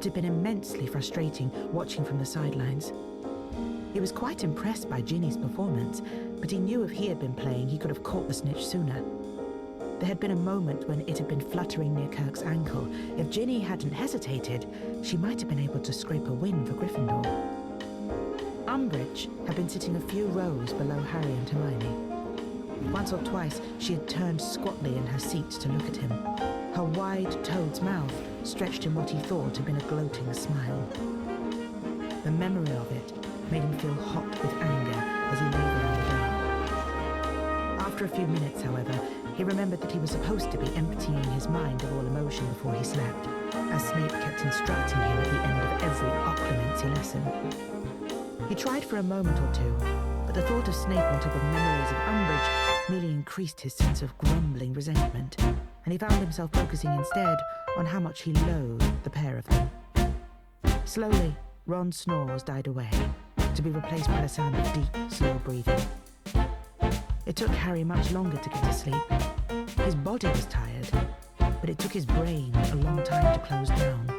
It had been immensely frustrating watching from the sidelines. He was quite impressed by Ginny's performance, but he knew if he had been playing, he could have caught the snitch sooner. There had been a moment when it had been fluttering near Kirk's ankle. If Ginny hadn't hesitated, she might have been able to scrape a win for Gryffindor. Umbridge had been sitting a few rows below Harry and Hermione. Once or twice, she had turned squatly in her seat to look at him. Her wide toad's mouth stretched in what he thought had been a gloating smile. The memory of it made him feel hot with anger as he lay there in the dark. After a few minutes, however, he remembered that he was supposed to be emptying his mind of all emotion before he slept, as Snape kept instructing him at the end of every occlumency lesson. He tried for a moment or two, but the thought of Snape on top of memories of Umbridge merely increased his sense of grumbling resentment, and he found himself focusing instead on how much he loathed the pair of them. Slowly, Ron's snores died away, to be replaced by the sound of deep, slow breathing. It took Harry much longer to get to sleep. His body was tired, but it took his brain a long time to close down.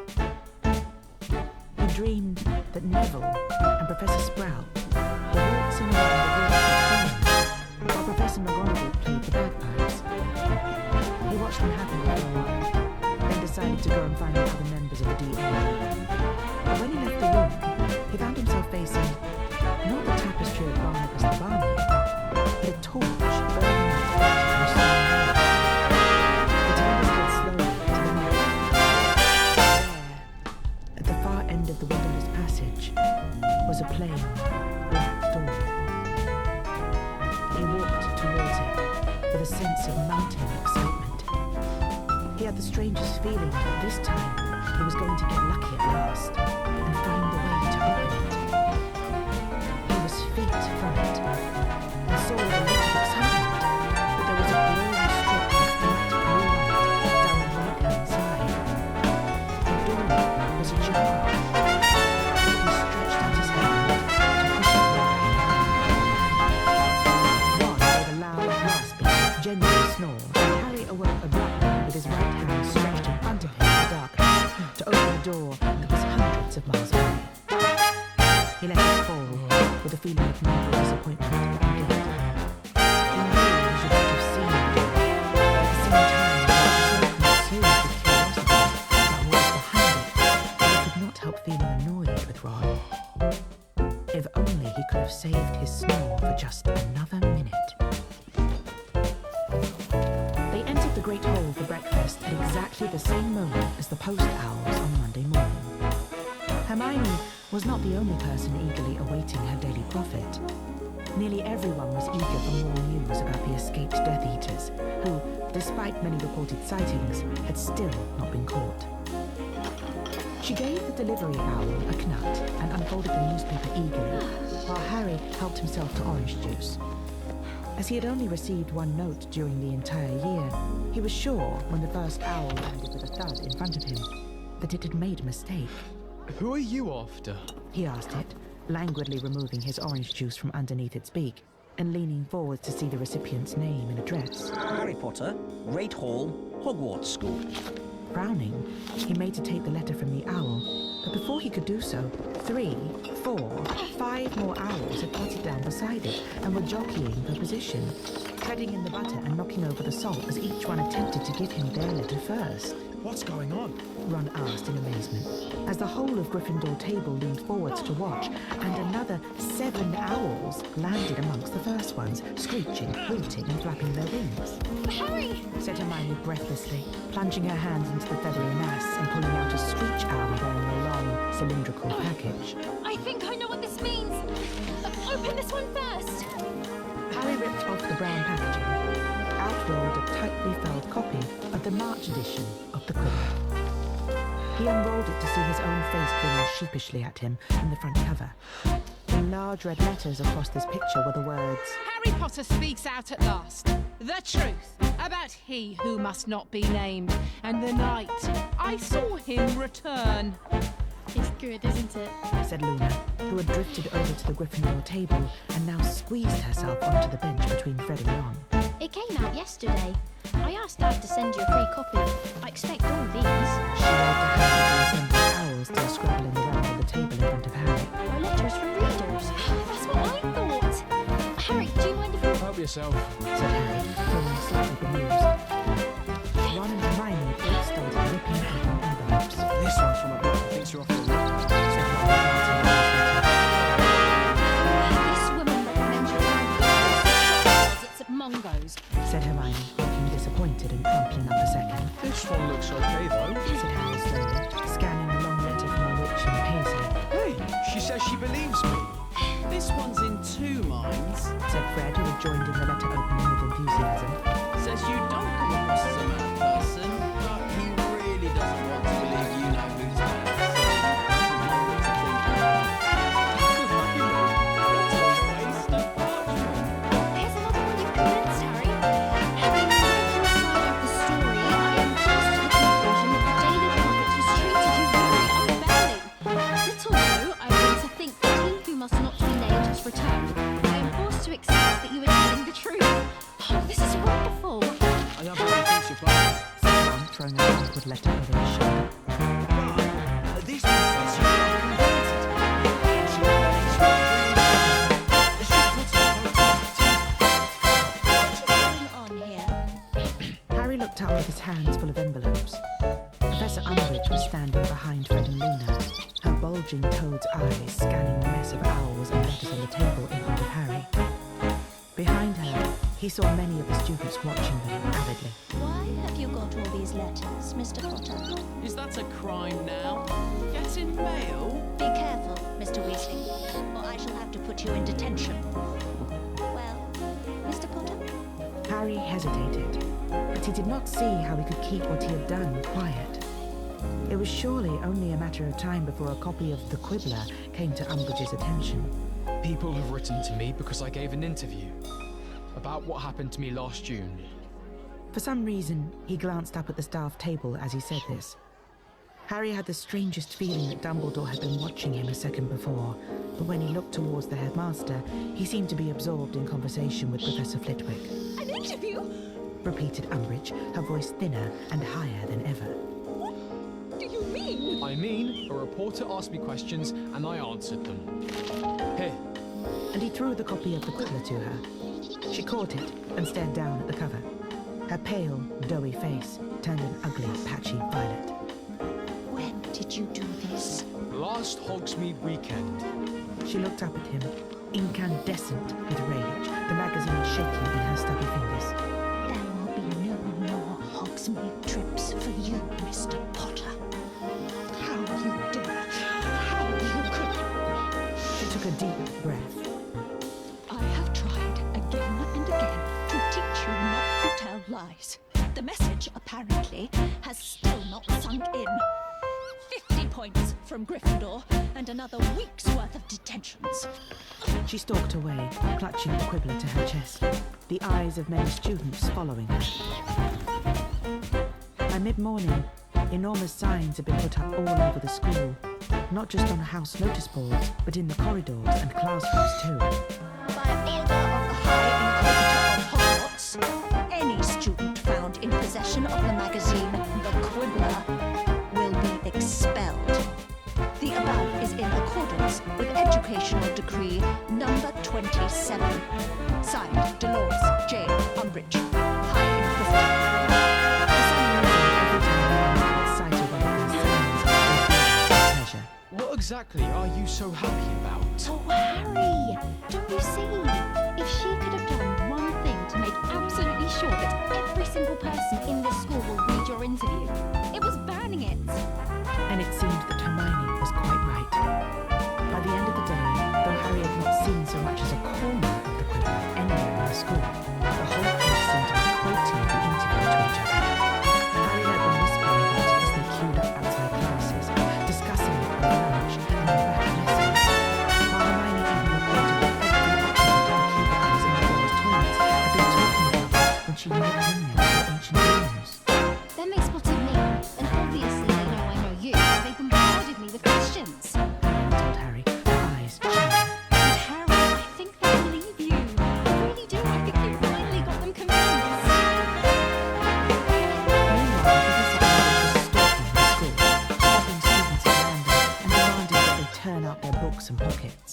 He dreamed that Neville and Professor Sprout were waltzing around the room with friends, while Professor McGonagall played the bagpipes. He watched them happen for a while, then decided to go and find the other members of the DA. But when he left the room, he found himself facing not the tapestry of Barnabas the barmaid, but a torch burning in the torch from a stone lamp. He turned his head slowly to the mirror. There, at the far end of the windowless passage, was a plain, black door. He walked towards it with a sense of mounting excitement. He had the strangest feeling that this time he was going to get lucky at last and find a way to open it. He was feet from it and saw with a look of excitement that there was a glowing strip of faint blue light down the right-hand side. The door was ajar. He stretched out his hand to push it wide. Ron gave a loud, rasping, genuine snore, and Harry awoke abruptly with his right hand stretched in front of him in the darkness to open a door that was hundreds of miles away. He let it fall with a feeling of mingled disappointment and guilt. He knew he should not have seen it, but at the same time he was so consumed with curiosity about what was behind it that he could not help feeling annoyed with Ron. If only he could have saved his snore for just another minute. They entered the Great Hall for breakfast at exactly the same moment as the post owls on Monday morning. Hermione was not the only person eagerly awaiting her daily prophet. Nearly everyone was eager for more news about the escaped Death Eaters, who, despite many reported sightings, had still not been caught. She gave the delivery owl a knut and unfolded the newspaper eagerly, while Harry helped himself to orange juice. As he had only received one note during the entire year, he was sure when the first owl landed with a thud in front of him that it had made a mistake. Who are you after? He asked it, languidly removing his orange juice from underneath its beak and leaning forward to see the recipient's name and address. Harry Potter, Great Hall, Hogwarts School. Frowning, he made to take the letter from the owl, but before he could do so, 3, 4, 5 more owls had potted down beside it and were jockeying for position, treading in the butter and knocking over the salt as each one attempted to give him their letter first. What's going on? Ron asked in amazement, as the whole of Gryffindor table leaned forwards to watch, and another 7 owls landed amongst the first ones, screeching, hooting and flapping their wings. Harry! Said Hermione breathlessly, plunging her hands into the feathery mass and pulling out a screech owl bearing a long, cylindrical package. I think I know what this means. Open this one first. Harry ripped off the brown packaging. Out rolled a tightly felled copy of the March edition of the Quill. He unrolled it to see his own face grinning sheepishly at him in the front cover. In large red letters across this picture were the words, Harry Potter speaks out at last. The truth about he who must not be named, and the night I saw him return. It's good, isn't it? said Luna, who had drifted over to the Gryffindor table and now squeezed herself onto the bench between Fred and Ron. It came out yesterday. I asked Dad to send you a free copy. I expect all these. She waved a hand at the assembled owls to yourself. said Harry, feeling slightly bemused. Ron and Hermione both started ripping open envelopes. This one from a book that thinks you're off your rocker, Said Ron, glancing at his letter. This woman recommends you find it's at Mungo's. Said Hermione, looking disappointed and crumpling up a second. This one looks okay, though. Said Harry slowly, scanning a long letter from a witch in Paisley. Hey, she says she believes me. This one's in 2 minds. Said Fred, who had joined in the letter opening with enthusiasm. Says you don't come across as a mad person, but he really doesn't want to believe you know who's mad. Here's another one you've convinced, Harry. Having read your side of the story, I am forced to the conclusion that the Daily Prophet has treated you very unfairly. Little though, I want to think that he who must not be named has returned. I am forced to accept that you are telling the truth. Oh, this is wonderful. I love how he thinks you're fine. Said Ron, throwing a crumpled letter over his shoulder. But this one says you're unconverted. And she believes you're really What's going on here? Harry looked up with his hands full of envelopes. Professor Umbridge was standing behind Fred and Luna, her bulging toad's eyes scanning the mess of owls and letters on the table in front of Harry. Behind her, he saw many of the students watching them avidly. Why have you got all these letters, Mr. Potter? Is that a crime now? Getting mail? Be careful, Mr. Weasley, or I shall have to put you in detention. Well, Mr. Potter? Harry hesitated, but he did not see how he could keep what he had done quiet. It was surely only a matter of time before a copy of The Quibbler came to Umbridge's attention. People have written to me because I gave an interview about what happened to me last June. For some reason, he glanced up at the staff table as he said this. Harry had the strangest feeling that Dumbledore had been watching him a second before, but when he looked towards the headmaster, he seemed to be absorbed in conversation with Professor Flitwick. An interview? Repeated Umbridge, her voice thinner and higher than ever. What do you mean? I mean, a reporter asked me questions and I answered them. Here, And he threw the copy of The Quibbler to her. She caught it and stared down at the cover. Her pale, doughy face turned an ugly, patchy violet. When did you do this? last Hogsmeade weekend. She looked up at him, incandescent with rage, the magazine shaking in her stubby fingers. There will be no more Hogsmeade trips for you, Mr. Potter. How you dare! How you could! She took a deep breath. I have tried again and again to teach you not to tell lies. The message, apparently, has still not sunk in. 50 points from Gryffindor and another week's worth of detentions. She stalked away, clutching the quibbler to her chest, the eyes of many students following her. By mid-morning, enormous signs had been put up all over the school, not just on the house notice boards, but in the corridors and classrooms too. By order of the High Inquisitor of Hogwarts, any student found in possession of the magazine The Quibbler will be expelled. The above is in accordance with Educational Decree number 27. Signed, Dolores J. Umbridge, High Inquisitor. For some reason, every time I sight of one of these signs, I felt pleasure. What exactly are you so happy about? Oh, Harry! Don't you see? If she could have done one thing to make absolutely sure that every single person in this school will read your interview, it was banning it. And it seemed that Hermione was quite right. By the end of the day, though Harry had not seen so much as a corner of the quibbler anywhere in the school, the whole place seemed to be quoting the interview to each other. Harry heard them whispering about it as they queued up outside classes, discussing it over lunch and in back lessons, while Hermione even reported that every occupant of the cubicles in the boys' toilets had been talking about it when she looked in there with her ancient rooms. Then they spotted me, and obviously they know I know you, so they bombarded me with questions. Hermione told Harry, her eyes shining. And Harry, I think they believe you. I really do. I think you finally got them convinced. Meanwhile, Professor Umbridge was stalking the school, stopping students at random and demanding that they turn out their books and pockets.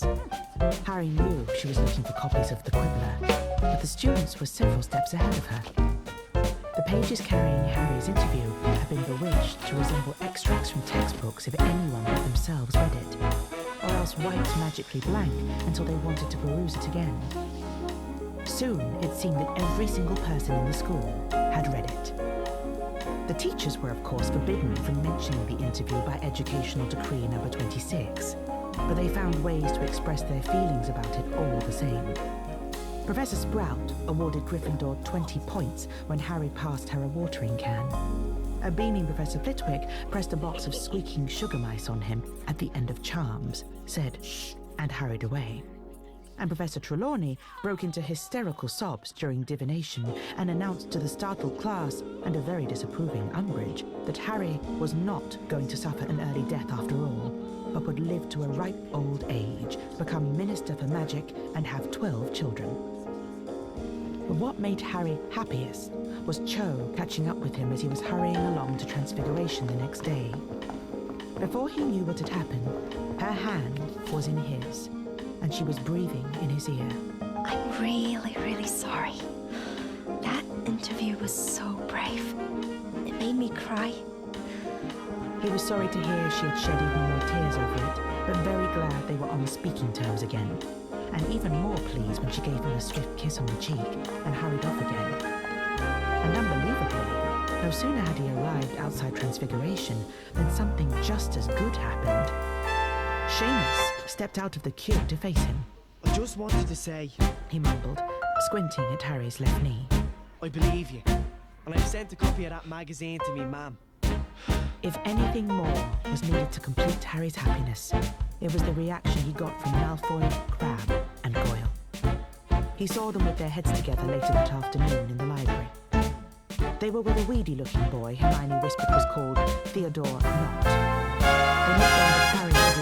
Harry knew she was looking for copies of The Quibbler, but the students were several steps ahead of her. The pages carrying Harry's interview had been bewitched to resemble extracts from textbooks if anyone but themselves read it, or else wiped magically blank until they wanted to peruse it again. Soon, it seemed that every single person in the school had read it. The teachers were, of course, forbidden from mentioning the interview by Educational Decree number 26, but they found ways to express their feelings about it all the same. Professor Sprout awarded Gryffindor 20 points when Harry passed her a watering can. A beaming Professor Flitwick pressed a box of squeaking sugar mice on him at the end of Charms, said "shh," and hurried away. And Professor Trelawney broke into hysterical sobs during divination and announced to the startled class and a very disapproving Umbridge that Harry was not going to suffer an early death after all, but would live to a ripe old age, become Minister for Magic, and have 12 children. But what made Harry happiest was Cho catching up with him as he was hurrying along to Transfiguration the next day. Before he knew what had happened, her hand was in his, and she was breathing in his ear. I'm really, really sorry. That interview was so brave. It made me cry. He was sorry to hear she had shed even more tears over it, but very glad they were on speaking terms again, and even more pleased when she gave him a swift kiss on the cheek and hurried off again. And unbelievably, no sooner had he arrived outside Transfiguration than something just as good happened. Seamus stepped out of the queue to face him. I just wanted to say, He mumbled, squinting at Harry's left knee. I believe you. And I've sent a copy of that magazine to me mum. If anything more was needed to complete Harry's happiness, it was the reaction he got from Malfoy, Crabbe, and Goyle. He saw them with their heads together later that afternoon in the library. They were with a weedy-looking boy Hermione whispered was called Theodore Knott. They looked down at Harry with